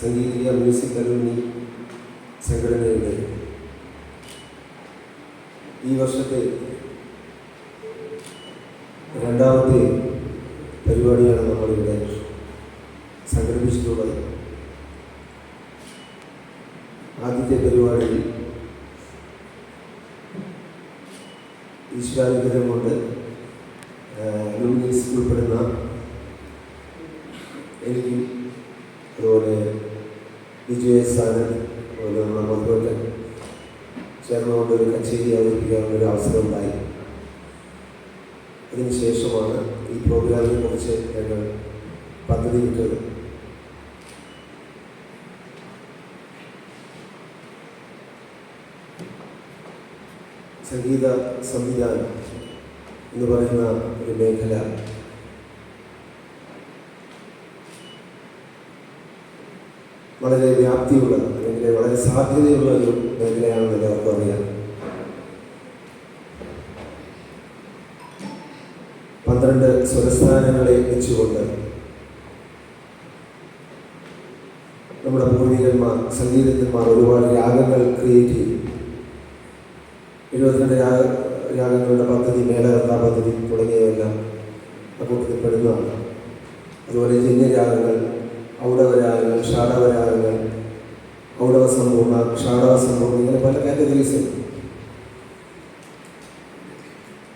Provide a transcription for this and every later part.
സംഗീതീയ music alumni സംഘടനയുടെ ഈ വർഷത്തെ രണ്ടാമത്തെ പരിപാടിയാണ് നമ്മളിവിടെ സംഘടിപ്പിച്ചിട്ടുള്ളത്. ആദ്യത്തെ പരിപാടിയിൽ ഈശ്വരാനുഗ്രഹം കൊണ്ട് അലുമിനീസ് ഉൾപ്പെടുന്ന എനിക്കും അതുപോലെ വിജയ് സാനന്ദ് അതുപോലെ നമ്മുടെ മധുരൻ ചേർന്നുകൊണ്ട് ഒരു കച്ചേരി അവതരിപ്പിക്കാനുള്ളൊരു അവസരം ഉണ്ടായി. അതിനുശേഷമാണ് ഈ പ്രോഗ്രാമിനെ കുറിച്ച് ഞങ്ങൾ പദ്ധതിയിട്ടത്. സംഗീത സംവിധാനം എന്ന് പറയുന്ന ഒരു മേഖല വളരെ വ്യാപ്തിയുള്ള അല്ലെങ്കിൽ വളരെ സാധ്യതയുള്ള ഒരു മേഖലയാണെന്ന് എല്ലാവർക്കും അറിയാം. 12 സ്വരസ്ഥാനങ്ങളെ വെച്ചുകൊണ്ട് നമ്മുടെ പൂർവികന്മാർ സംഗീതജ്ഞന്മാർ ഒരുപാട് രാഗങ്ങൾ ക്രിയേറ്റ് ചെയ്തു. 72 രാഗങ്ങളുടെ പദ്ധതി, മേളകർത്താ പദ്ധതി തുടങ്ങിയവയെല്ലാം അക്കൂട്ടത്തിൽ പെടുന്നതാണ്. അതുപോലെ ജന്യരാഗങ്ങൾ, ഔഡവരാഗങ്ങൾ, ഷാഡവരാഗങ്ങൾ, ഔഡവ സമ്പൂർണ്ണ, ഷാഡവ സമ്പൂർണ്ണ, ഇങ്ങനെ പല കാറ്റഗറീസ്.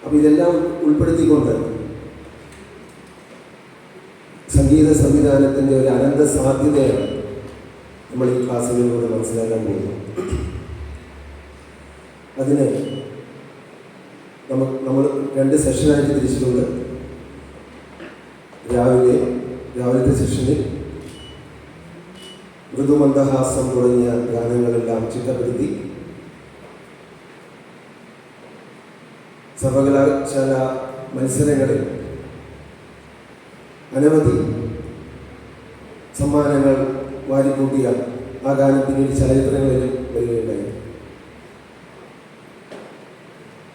അപ്പം ഇതെല്ലാം ഉൾപ്പെടുത്തിക്കൊണ്ട് സംഗീത സംവിധാനത്തിൻ്റെ ഒരു അനന്ത സാധ്യതയാണ് നമ്മൾ ഈ ക്ലാസ്സുകളിലൂടെ മനസ്സിലാക്കാൻ പോകുന്നത്. അതിന് നമ്മൾ 2 സെഷനായിട്ട് തിരിച്ചിട്ടുണ്ട്. രാവിലത്തെ സെഷനിൽ മൃദുമന്ദഹാസം തുടങ്ങിയ ഗാനങ്ങളെല്ലാം ചിട്ടപ്പെടുത്തി സർവകലാശാല മത്സരങ്ങളിൽ അനവധി സമ്മാനങ്ങൾ വാരിക്കൂട്ടിയ ആ ഗാനത്തിൻ്റെ ചലച്ചിത്രങ്ങളിലും വരികയുണ്ടായി.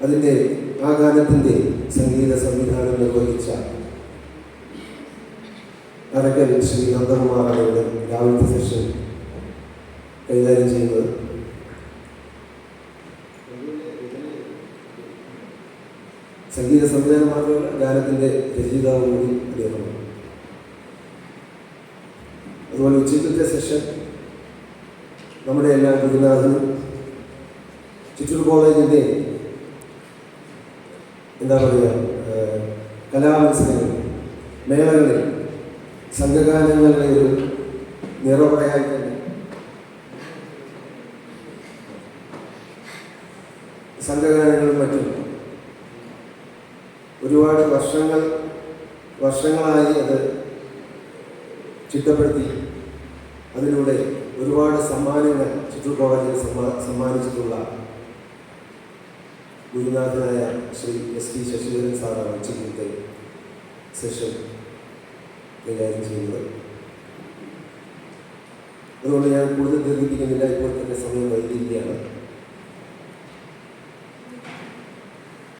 അതിൻ്റെ ആ ഗാനത്തിൻ്റെ സംഗീത സംവിധാനം നിർവഹിച്ച അരക്കൽ ശ്രീ നന്ദകുമാറാണ് ഇവിടെ രാവിലത്തെ സെഷൻ കൈകാര്യം ചെയ്യുന്നത്. സംഗീത സംവിധാനം മാത്രമല്ല, ഗാനത്തിൻ്റെ രചയിതാവ് കൂടി അദ്ദേഹമാണ്. അതുപോലെ ഉച്ചയ്ക്കത്തെ സെഷൻ നമ്മുടെ എല്ലാ ഗുരുനാഥനും ചിറ്റൂർ കോളേജിൻ്റെ എന്താ പറയുക കലാമത്സരങ്ങൾ, മേളകളിൽ സംഘഗാനങ്ങളുടെ ഒരു നിറപറയായി തന്നെ സംഘഗാനങ്ങളും മറ്റും ഒരുപാട് വർഷങ്ങളായി അത് ചിട്ടപ്പെടുത്തി അതിലൂടെ ഒരുപാട് സമ്മാനങ്ങൾ ചിറ്റൂർ കോളേജിൽ സമ്മാനിച്ചിട്ടുള്ള ഗുരുനാഥനായ ശ്രീ S.T. ശശിധരൻ സാറാണ് ഉച്ചയ്ക്കത്തെ സെഷൻ കൈകാര്യം ചെയ്യുന്നത്. അതുകൊണ്ട് ഞാൻ കൂടുതൽ ദീർഘിപ്പിക്കുന്നില്ല, ഇപ്പോൾ തന്നെ സമയം വൈകിയിരിക്കുകയാണ്.